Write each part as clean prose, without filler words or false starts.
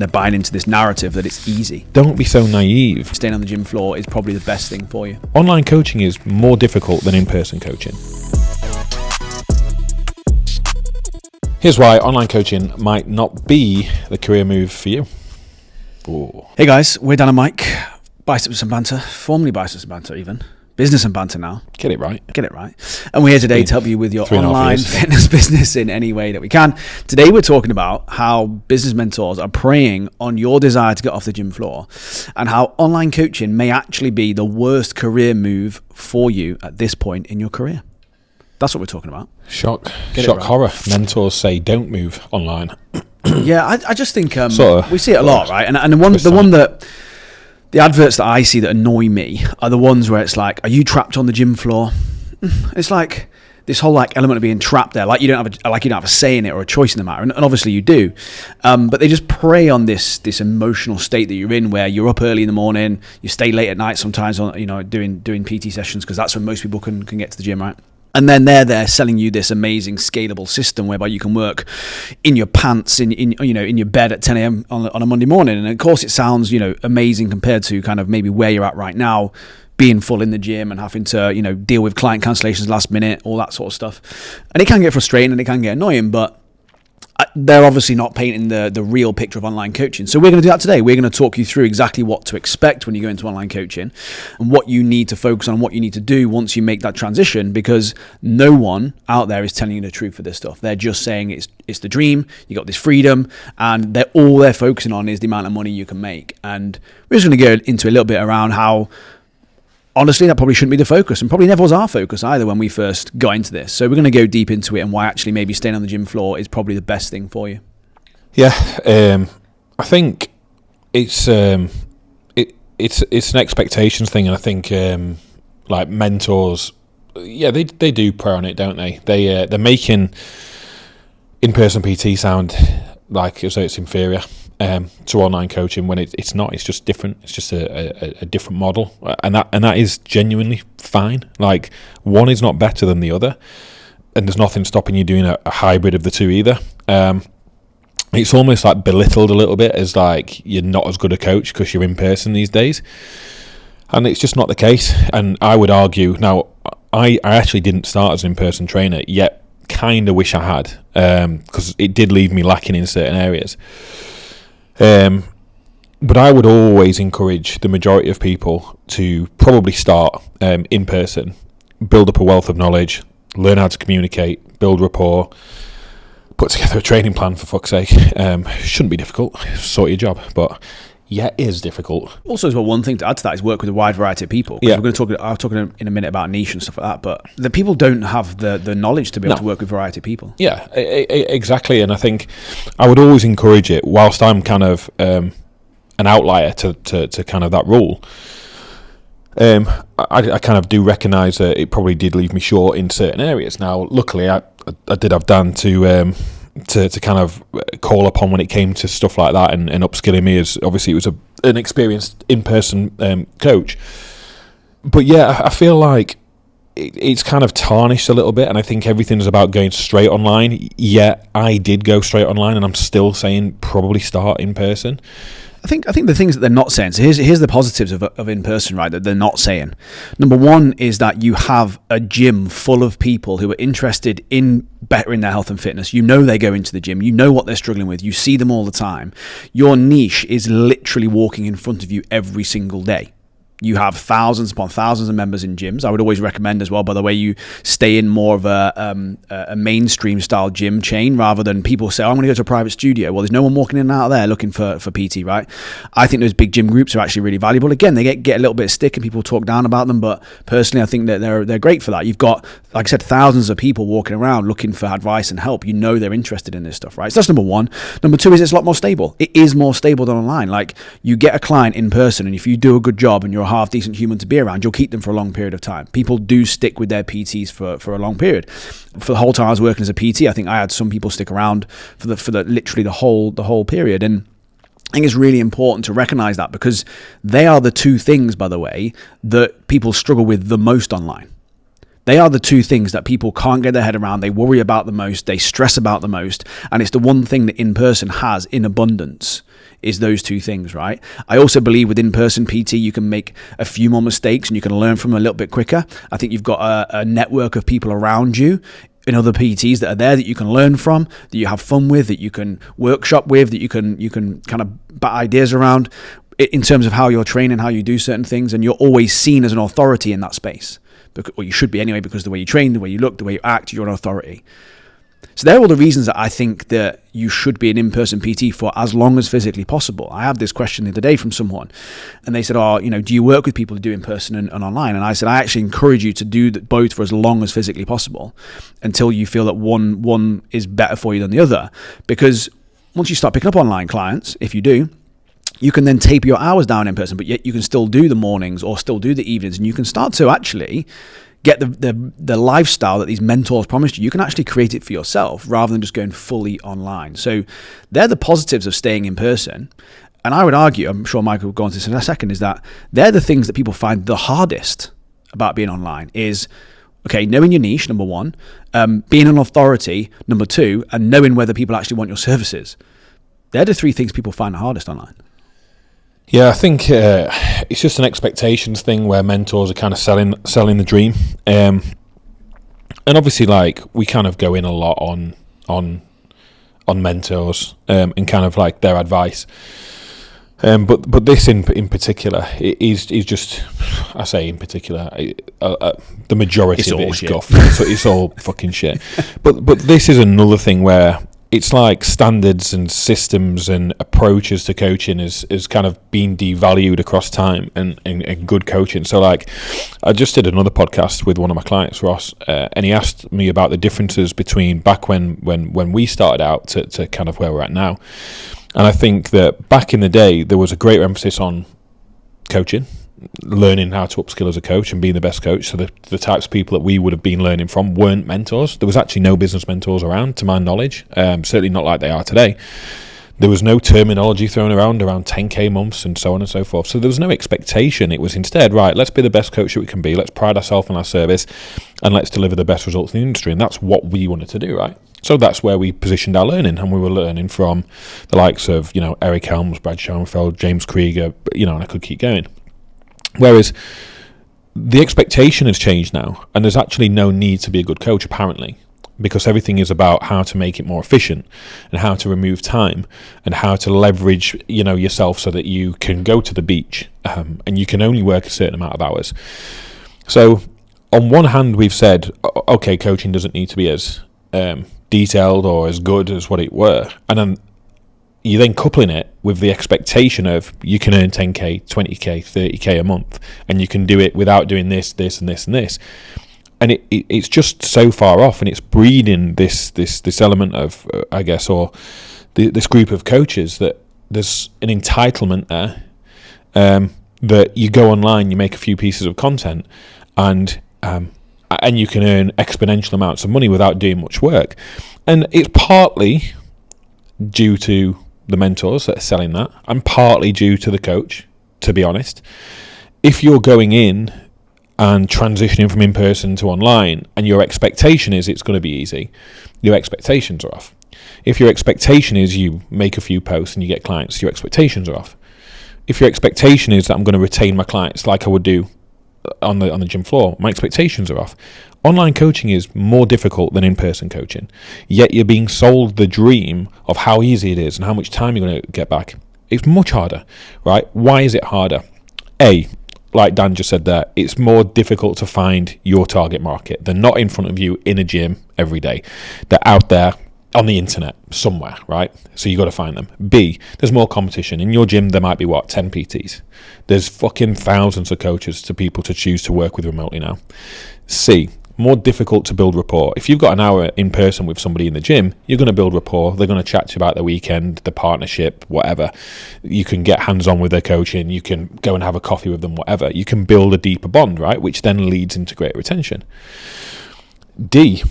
They're buying into this narrative that it's easy. Don't be so naive. Staying on the gym floor is probably the best thing for you. Online coaching is more difficult than in-person coaching. Here's why online coaching might not be the career move for you. Ooh. Hey guys, we're Dan and Mike, Biceps and Banter, formerly Biceps and Banter even. Business and Banter now. Get it right. Get it right. And we're here today to help you with your 3.5 online years. fitness business in any way that we can. Today we're talking about how business mentors are preying on your desire to get off the gym floor and how online coaching may actually be the worst career move for you at this point in your career. That's what we're talking about. Shock Right. horror. Mentors say don't move online. Yeah, I just think Sort of. we see it a lot, right? And the adverts that I see that annoy me are the ones where it's like, are you trapped on the gym floor? It's like this whole like element of being trapped there, like you don't have a say in it or a choice in the matter, and obviously you do. But they just prey on this emotional state that you're in, where you're up early in the morning, you stay late at night sometimes on doing PT sessions because that's when most people can get to the gym, right? And then they're selling you this amazing scalable system whereby you can work in your pants, in your bed at 10 a.m. on a Monday morning. And of course, it sounds amazing compared to kind of maybe where you're at right now, being full in the gym and having to deal with client cancellations last minute, all that sort of stuff. And it can get frustrating and it can get annoying, but they're obviously not painting the real picture of online coaching. So we're going to do that today. We're going to talk you through exactly what to expect when you go into online coaching and what you need to focus on, what you need to do once you make that transition, because no one out there is telling you the truth for this stuff. They're just saying it's the dream, you got this freedom, and they're focusing on is the amount of money you can make. And we're just going to go into a little bit around how honestly, that probably shouldn't be the focus, and probably never was our focus either when we first got into this. So we're going to go deep into it and why actually maybe staying on the gym floor is probably the best thing for you. Yeah, I think it's an expectations thing, and I think like mentors, yeah, they do prey on it, don't they? They're making in-person PT sound like as though it's inferior to online coaching when it's not. It's just different. It's just a different model, and that is genuinely fine. Like, one is not better than the other, and there's nothing stopping you doing a hybrid of the two either. It's almost like belittled a little bit as like you're not as good a coach because you're in person these days, and it's just not the case. And I would argue now, I actually didn't start as an in-person trainer, yet kind of wish I had, because it did leave me lacking in certain areas. But I would always encourage the majority of people to probably start in person, build up a wealth of knowledge, learn how to communicate, build rapport, put together a training plan, for fuck's sake. Shouldn't be difficult, sort your job, but yeah, it is difficult. Also, as well, one thing to add to that is work with a wide variety of people. Yeah. I'll talk in a minute about niche and stuff like that, but the people don't have the knowledge to be able to work with a variety of people. Yeah, exactly. And I think I would always encourage it, whilst I'm kind of an outlier to kind of that rule. I kind of do recognise that it probably did leave me short in certain areas. Now, luckily, I did have Dan to kind of call upon when it came to stuff like that and upskilling me, as obviously it was an experienced in-person coach. But yeah, I feel like it's kind of tarnished a little bit, and I think everything's about going straight online. Yeah, I did go straight online, and I'm still saying probably start in person. I think the things that they're not saying, so here's the positives of in-person, right, that they're not saying. Number one is that you have a gym full of people who are interested in bettering their health and fitness. You know they go into the gym. You know what they're struggling with. You see them all the time. Your niche is literally walking in front of you every single day. You have thousands upon thousands of members in gyms. I would always recommend as well, by the way, you stay in more of a mainstream style gym chain rather than people say, oh, I'm going to go to a private studio. Well, there's no one walking in and out of there looking for PT, right? I think those big gym groups are actually really valuable. Again, they get a little bit of stick and people talk down about them, but personally, I think that they're great for that. You've got, like I said, thousands of people walking around looking for advice and help. You know they're interested in this stuff, right? So that's number one. Number two is it's a lot more stable. It is more stable than online. Like, you get a client in person, and if you do a good job and you're a half decent human to be around, you'll keep them for a long period of time. People do stick with their PTs for a long period. For the whole time I was working as a PT, I think I had some people stick around for the literally the whole period. And I think it's really important to recognize that, because they are the two things, by the way, that people struggle with the most online. They are the two things that people can't get their head around. They worry about the most, they stress about the most, and it's the one thing that in-person has in abundance, is those two things, right? I also believe with in-person PT, you can make a few more mistakes and you can learn from them a little bit quicker. I think you've got a network of people around you in other PTs that are there that you can learn from, that you have fun with, that you can workshop with, that you can kind of bat ideas around in terms of how you're training, how you do certain things, and you're always seen as an authority in that space. Or you should be anyway, because the way you train, the way you look, the way you act, you're an authority. So they're all the reasons that I think that you should be an in-person PT for as long as physically possible. I had this question the other day from someone, and they said, do you work with people who do in-person and online? And I said, I actually encourage you to do both for as long as physically possible until you feel that one is better for you than the other. Because once you start picking up online clients, if you do, you can then taper your hours down in person, but yet you can still do the mornings or still do the evenings, and you can start to actually get the lifestyle that these mentors promised you. You can actually create it for yourself rather than just going fully online. So they're the positives of staying in person. And I would argue, I'm sure Michael will go on to this in a second, is that they're the things that people find the hardest about being online is, okay, knowing your niche, number one, being an authority, number two, and knowing whether people actually want your services. They're the three things people find the hardest online. Yeah, I think it's just an expectations thing where mentors are kind of selling the dream, and obviously, like, we kind of go in a lot on mentors and kind of like their advice, but this in particular is just, I say in particular, the majority of it is guff. It's all fucking shit. But this is another thing where it's like standards and systems and approaches to coaching is kind of being devalued across time and good coaching. So like, I just did another podcast with one of my clients, Ross, and he asked me about the differences between back when we started out to kind of where we're at now. And I think that back in the day, there was a great emphasis on coaching, learning how to upskill as a coach and being the best coach. So the types of people that we would have been learning from weren't mentors. There was actually no business mentors around, to my knowledge, certainly not like they are today. There was no terminology thrown around 10K months and so on and so forth. So there was no expectation. It was instead, right, let's be the best coach that we can be. Let's pride ourselves on our service and let's deliver the best results in the industry. And that's what we wanted to do, right? So that's where we positioned our learning, and we were learning from the likes of, Eric Helms, Brad Schoenfeld, James Krieger, and I could keep going. Whereas the expectation has changed now, and there's actually no need to be a good coach, apparently, because everything is about how to make it more efficient and how to remove time and how to leverage, yourself so that you can go to the beach and you can only work a certain amount of hours. So on one hand, we've said, okay, coaching doesn't need to be as detailed or as good as what it were. And then you're then coupling it with the expectation of you can earn 10K, 20K, 30K a month, and you can do it without doing this, and this, and this. And it's just so far off, and it's breeding this element of, I guess, or this group of coaches that there's an entitlement there, that you go online, you make a few pieces of content, and you can earn exponential amounts of money without doing much work. And it's partly due to the mentors that are selling that, and partly due to the coach, to be honest. If you're going in and transitioning from in-person to online, and your expectation is it's going to be easy, your expectations are off. If your expectation is you make a few posts and you get clients, your expectations are off. If your expectation is that I'm going to retain my clients like I would do on the gym floor, my expectations are off. Online coaching is more difficult than in-person coaching, yet you're being sold the dream of how easy it is and how much time you're going to get back. It's much harder, right? Why is it harder? Like Dan just said there, it's more difficult to find your target market. They're not in front of you in a gym every day. They're out there on the internet somewhere, right? So you got to find them. B, there's more competition. In your gym, there might be 10 PTs. There's fucking thousands of coaches to people to choose to work with remotely now. C, more difficult to build rapport. If you've got an hour in person with somebody in the gym, you're going to build rapport. They're going to chat to you about their weekend, the partnership, whatever. You can get hands-on with their coaching. You can go and have a coffee with them, whatever. You can build a deeper bond, right? Which then leads into greater retention. D,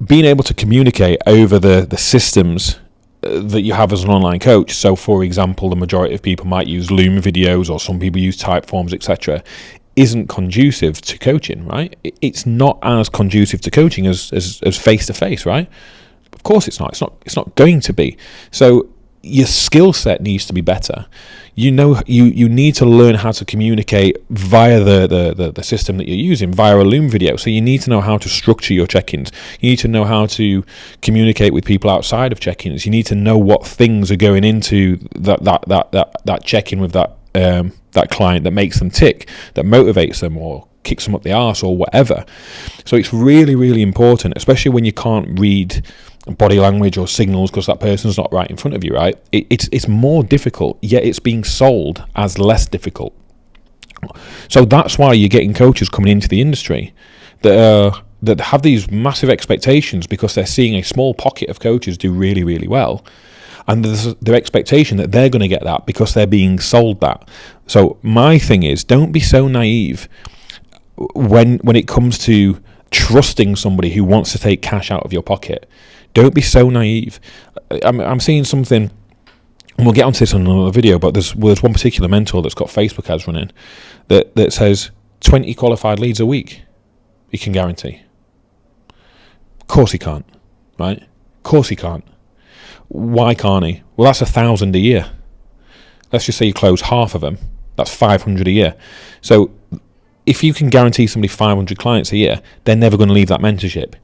being able to communicate over the systems that you have as an online coach. So, for example, the majority of people might use Loom videos, or some people use Typeforms, etc. isn't conducive to coaching, right? It's not as conducive to coaching as face to face, right? Of course it's not. It's not going to be. So your skill set needs to be better. You need to learn how to communicate via the system that you're using, via a Loom video. So you need to know how to structure your check-ins. You need to know how to communicate with people outside of check-ins. You need to know what things are going into that check-in with that client that makes them tick, that motivates them or kicks them up the arse or whatever. So it's really, really important, especially when you can't read body language or signals because that person's not right in front of you, right? It's more difficult, yet it's being sold as less difficult. So that's why you're getting coaches coming into the industry that have these massive expectations because they're seeing a small pocket of coaches do really, really well. And there's their expectation that they're going to get that because they're being sold that. So my thing is, don't be so naive when it comes to trusting somebody who wants to take cash out of your pocket. Don't be so naive. I'm seeing something, and we'll get onto this on another video, but there's one particular mentor that's got Facebook ads running that says 20 qualified leads a week he can guarantee. Of course he can't, right? Of course he can't. Why can't he? Well, that's 1,000 a year. Let's just say you close half of them. That's 500 a year. So if you can guarantee somebody 500 clients a year, they're never going to leave that mentorship.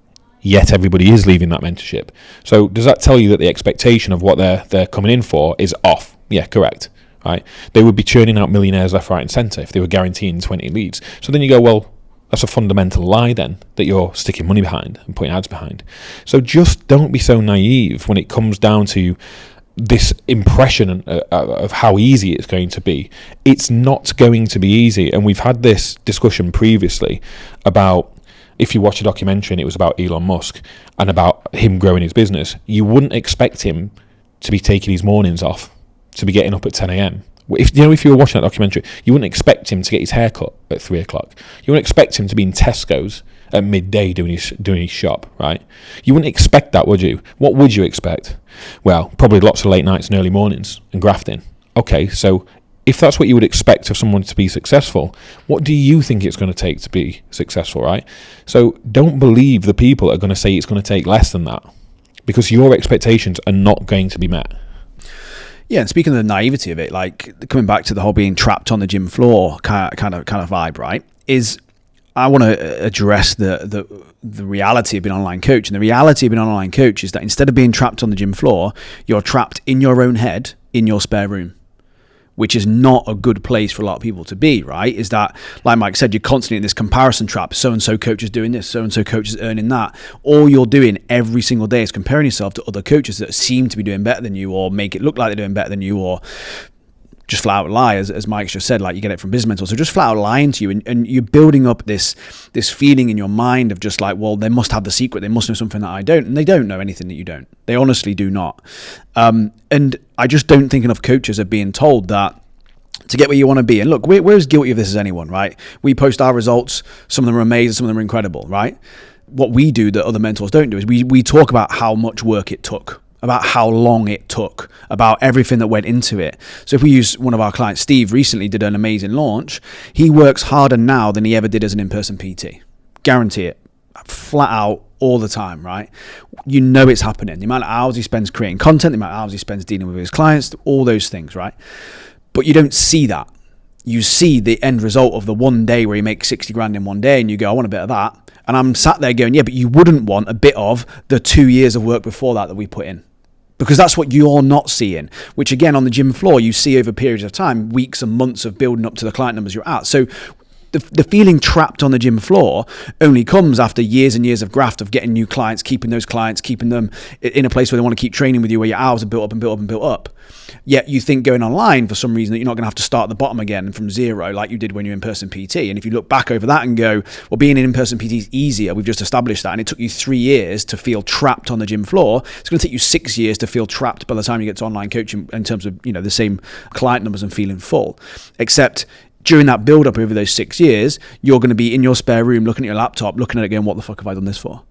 Yet everybody is leaving that mentorship. So does that tell you that the expectation of what they're coming in for is off? Yeah, correct. Right? They would be churning out millionaires left, right, and centre if they were guaranteeing 20 leads. So then you go, well, that's a fundamental lie then that you're sticking money behind and putting ads behind. So just don't be so naive when it comes down to this impression of how easy it's going to be. It's not going to be easy. And we've had this discussion previously about, if you watch a documentary and it was about Elon Musk and about him growing his business, you wouldn't expect him to be taking his mornings off, to be getting up at 10 a.m. If you were watching that documentary, you wouldn't expect him to get his hair cut at 3 o'clock. You wouldn't expect him to be in Tesco's at midday doing his shop, right? You wouldn't expect that, would you? What would you expect? Well, probably lots of late nights and early mornings and grafting. Okay, so if that's what you would expect of someone to be successful, what do you think it's going to take to be successful, right? So don't believe the people that are going to say it's going to take less than that, because your expectations are not going to be met. Yeah, and speaking of the naivety of it, like coming back to the whole being trapped on the gym floor kind of vibe, right? Is I want to address the reality of being an online coach, and the reality of being an online coach is that instead of being trapped on the gym floor, you're trapped in your own head in your spare room, which is not a good place for a lot of people to be, right? Is that, like Mike said, you're constantly in this comparison trap. So-and-so coach is doing this, so-and-so coach is earning that. All you're doing every single day is comparing yourself to other coaches that seem to be doing better than you, or make it look like they're doing better than you, or just flat out lie, as Mike just said, like you get it from Business Mentor. So just flat out lying to you, and you're building up this feeling in your mind of just like, well, they must have the secret, they must know something that I don't, and they don't know anything that you don't. They honestly do not. And I just don't think enough coaches are being told that to get where you want to be. And look, we're as guilty of this as anyone, right? We post our results, some of them are amazing, some of them are incredible, right? What we do that other mentors don't do is we talk about how much work it took, about how long it took, about everything that went into it. So if we use one of our clients, Steve recently did an amazing launch. He works harder now than he ever did as an in-person PT. Guarantee it. Flat out all the time, right? You know it's happening. The amount of hours he spends creating content, the amount of hours he spends dealing with his clients, all those things, right? But you don't see that. You see the end result of the one day where you make 60 grand in one day and you go, I want a bit of that. And I'm sat there going, yeah, but you wouldn't want a bit of the 2 years of work before that we put in. Because that's what you're not seeing, which again, on the gym floor, you see over periods of time, weeks and months of building up to the client numbers you're at. So the feeling trapped on the gym floor only comes after years and years of graft of getting new clients, keeping those clients, keeping them in a place where they want to keep training with you, where your hours are built up and built up and built up. Yet you think going online for some reason that you're not going to have to start at the bottom again from zero like you did when you're in-person PT. And if you look back over that and go, well, being an in-person PT is easier, we've just established that, and it took you 3 years to feel trapped on the gym floor, it's going to take you 6 years to feel trapped by the time you get to online coaching in terms of, you know, the same client numbers and feeling full. Except during that build up over those 6 years, you're going to be in your spare room looking at your laptop, looking at it going, what the fuck have I done this for?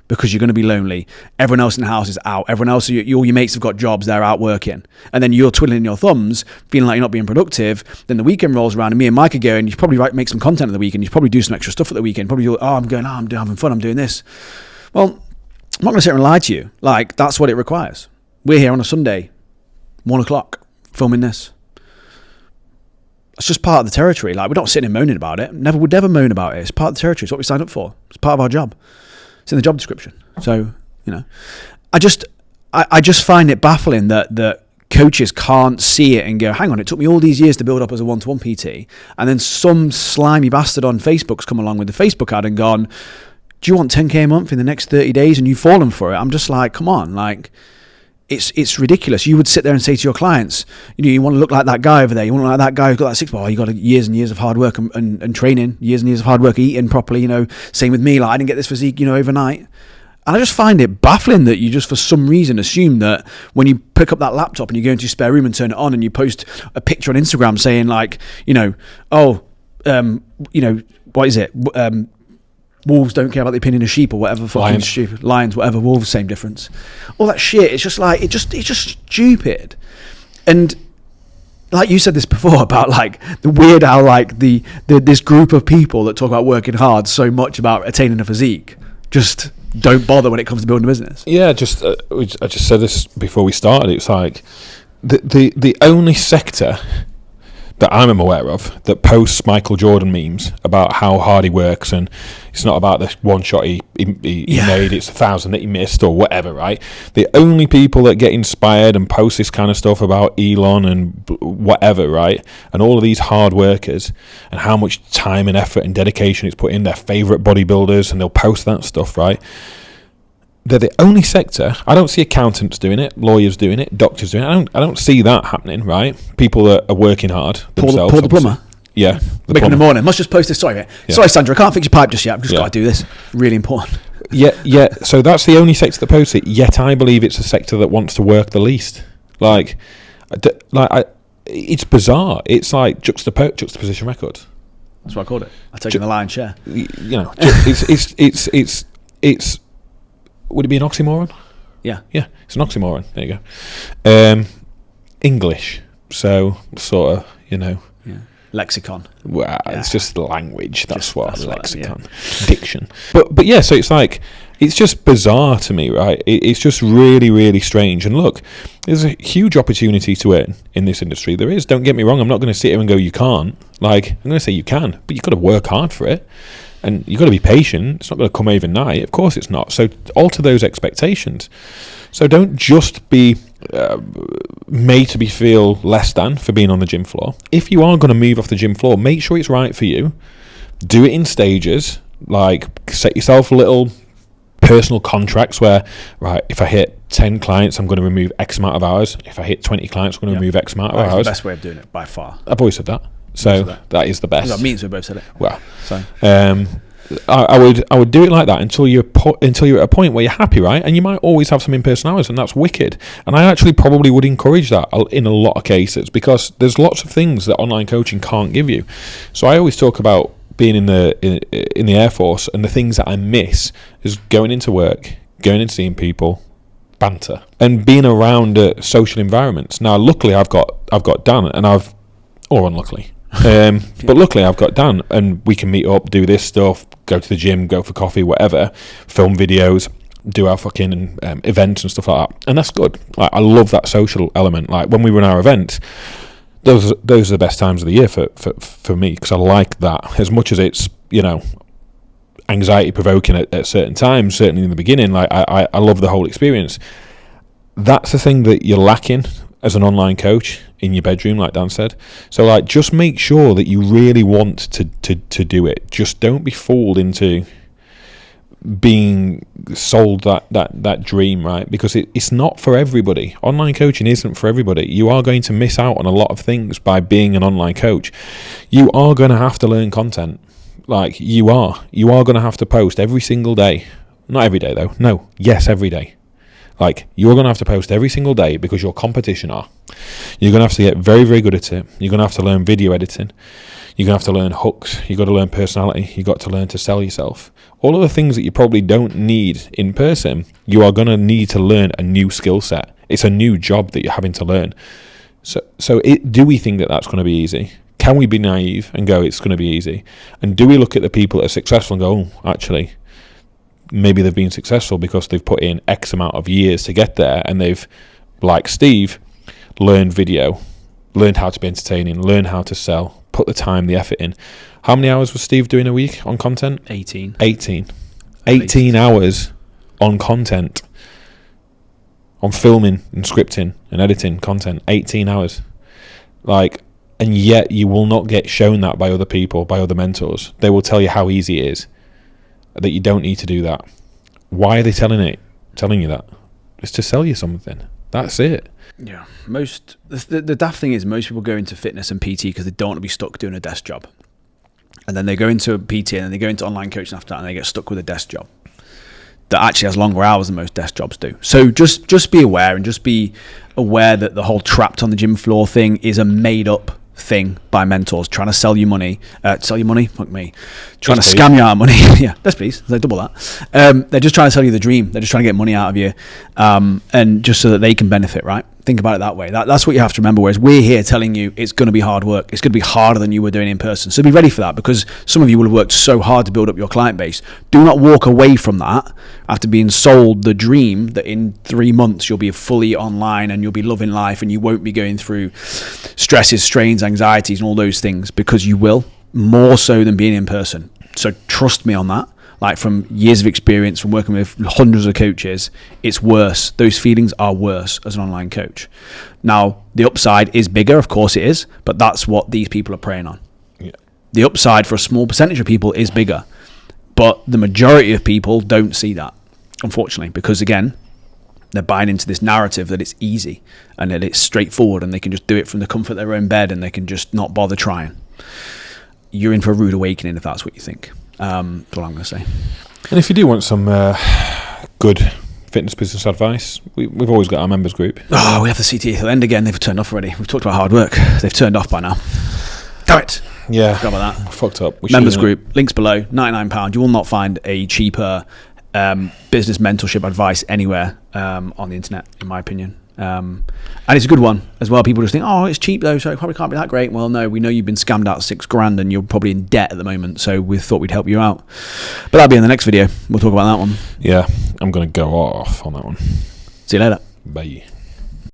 because you're going to be lonely. Everyone else in the house is out. Everyone else, all your mates have got jobs, they're out working. And then you're twiddling your thumbs, feeling like you're not being productive. Then the weekend rolls around and me and Mike are going, you should probably make some content at the weekend. You should probably do some extra stuff at the weekend. Probably, I'm having fun, I'm doing this. Well, I'm not going to sit here and lie to you. Like, that's what it requires. We're here on a Sunday, 1:00, filming this. It's just part of the territory. Like, we're not sitting and moaning about it. Would never moan about it. It's part of the territory. It's what we signed up for. It's part of our job. It's in the job description. So, I just find it baffling that coaches can't see it and go, hang on, it took me all these years to build up as a one-to-one PT, and then some slimy bastard on Facebook's come along with the Facebook ad and gone, do you want 10k a month in the next 30 days? And you've fallen for it. I'm just like, come on, like, it's ridiculous. You would sit there and say to your clients, you want to look like that guy over there. You want to look like that guy who's got that six-pack. Oh, you got years and years of hard work and training, years and years of hard work, eating properly, Same with me. Like, I didn't get this physique, overnight. And I just find it baffling that you just, for some reason, assume that when you pick up that laptop and you go into your spare room and turn it on and you post a picture on Instagram saying like, what is it? Wolves don't care about the opinion of sheep or whatever. Fucking stupid. Lions, whatever. Wolves, same difference. All that shit. It's just like, it's just stupid. And like you said this before about like the weird how like this group of people that talk about working hard so much about attaining a physique just don't bother when it comes to building a business. Yeah, I just said this before we started. It's like the only sector that I'm aware of that posts Michael Jordan memes about how hard he works, and it's not about the one shot he made, it's 1,000 that he missed or whatever, right? The only people that get inspired and post this kind of stuff about Elon and whatever, right, and all of these hard workers and how much time and effort and dedication it's put in, their favourite bodybuilders, and they'll post that stuff, right? They're the only sector. I don't see accountants doing it, lawyers doing it, doctors doing it. I don't see that happening, right? People that are working hard themselves. Paul the plumber. Yeah. Wake up in the morning. Must just post this. Sorry, mate. Yeah. Sorry, Sandra, I can't fix your pipe just yet. I've just got to do this. Really important. Yeah. So that's the only sector that posts it. Yet I believe it's a sector that wants to work the least. It's bizarre. It's like juxtaposition records. That's what I called it. I take the lion's share. It's. Would it be an oxymoron? Yeah. Yeah, it's an oxymoron. There you go. English. So, sort of, Yeah. Lexicon. Well, it's just language. That's lexicon. Diction. But yeah, so it's like, it's just bizarre to me, right? It's just really, really strange. And look, there's a huge opportunity to earn in this industry. There is. Don't get me wrong. I'm not going to sit here and go, you can't. Like, I'm going to say you can, but you've got to work hard for it. And you've got to be patient. It's not going to come overnight. Of course it's not. So alter those expectations. So don't just be made to feel less than for being on the gym floor. If you are going to move off the gym floor, make sure it's right for you. Do it in stages. Like, set yourself little personal contracts where, right, if I hit 10 clients, I'm going to remove X amount of hours. If I hit 20 clients, I'm going to remove X amount of hours. That's the best way of doing it, by far. I've always said that. So that is the best. That means we both said it. Well, so I would do it like that until you're at a point where you're happy, right? And you might always have some in-person hours, and that's wicked. And I actually probably would encourage that in a lot of cases, because there's lots of things that online coaching can't give you. So I always talk about being in the Air Force, and the things that I miss is going into work, going and seeing people, banter, and being around social environments. Now, luckily, I've got Dan, and unluckily. But luckily I've got Dan, and we can meet up, do this stuff, go to the gym, go for coffee, whatever, film videos, do our fucking events and stuff like that, and that's good. Like, I love that social element. Like, when we run our events, those are the best times of the year for me, because I like that. As much as it's anxiety provoking at certain times, certainly in the beginning, like I love the whole experience. That's the thing that you're lacking as an online coach in your bedroom, like Dan said. So, like, just make sure that you really want to do it. Just don't be fooled into being sold that dream, right? Because it's not for everybody. Online coaching isn't for everybody. You are going to miss out on a lot of things by being an online coach. You are going to have to learn content. Like, you are going to have to post every single day. Not every day though. No, yes, every day. Like, you're going to have to post every single day because your competition are. You're going to have to get very, very good at it. You're going to have to learn video editing. You're going to have to learn hooks. You've got to learn personality. You've got to learn to sell yourself. All of the things that you probably don't need in person, you are going to need to learn a new skill set. It's a new job that you're having to learn. So do we think that that's going to be easy? Can we be naive and go, it's going to be easy? And do we look at the people that are successful and go, oh, actually, maybe they've been successful because they've put in X amount of years to get there, and they've, like Steve, learned video, learned how to be entertaining, learned how to sell, put the time, the effort in. How many hours was Steve doing a week on content? 18 hours on content, on filming and scripting and editing content. 18 hours. And yet you will not get shown that by other people, by other mentors. They will tell you how easy it is, that you don't need to do that. Why are they telling you that? It's to sell you something. That's it. Yeah. The daft thing is, most people go into fitness and PT because they don't want to be stuck doing a desk job. And then they go into a PT and then they go into online coaching after that, and they get stuck with a desk job that actually has longer hours than most desk jobs do. So just be aware, and just be aware that the whole trapped on the gym floor thing is a made up thing by mentors trying to sell you money. Fuck me. Trying to scam you out of money. Yeah, let's please. They double that. They're just trying to sell you the dream. They're just trying to get money out of you, and just so that they can benefit, right? Think about it that way. That's what you have to remember. Whereas we're here telling you it's going to be hard work. It's going to be harder than you were doing in person. So be ready for that, because some of you will have worked so hard to build up your client base. Do not walk away from that after being sold the dream that in 3 months you'll be fully online and you'll be loving life and you won't be going through stresses, strains, anxieties, and all those things, because you will, more so than being in person. So trust me on that. Like, from years of experience, from working with hundreds of coaches, it's worse. Those feelings are worse as an online coach. Now, the upside is bigger, of course it is, but that's what these people are preying on. Yeah. The upside for a small percentage of people is bigger, but the majority of people don't see that, unfortunately, because again, they're buying into this narrative that it's easy and that it's straightforward and they can just do it from the comfort of their own bed and they can just not bother trying. You're in for a rude awakening if that's what you think. That's what I'm going to say. And if you do want some good fitness business advice, we've always got our members group. Oh, we have the CTA at the end again. They've turned off already. We've talked about hard work. They've turned off by now. Damn it. Yeah. Forgot about that. Fucked up. Members group, links below, £99. You will not find a cheaper business mentorship advice anywhere on the internet, in my opinion. And it's a good one as well. People just think, oh, it's cheap though, so it probably can't be that great. Well, no, we know you've been scammed out $6,000 and you're probably in debt at the moment, so we thought we'd help you out. But that'll be in the next video. We'll talk about that one. Yeah, I'm going to go off on that one. See you later. Bye.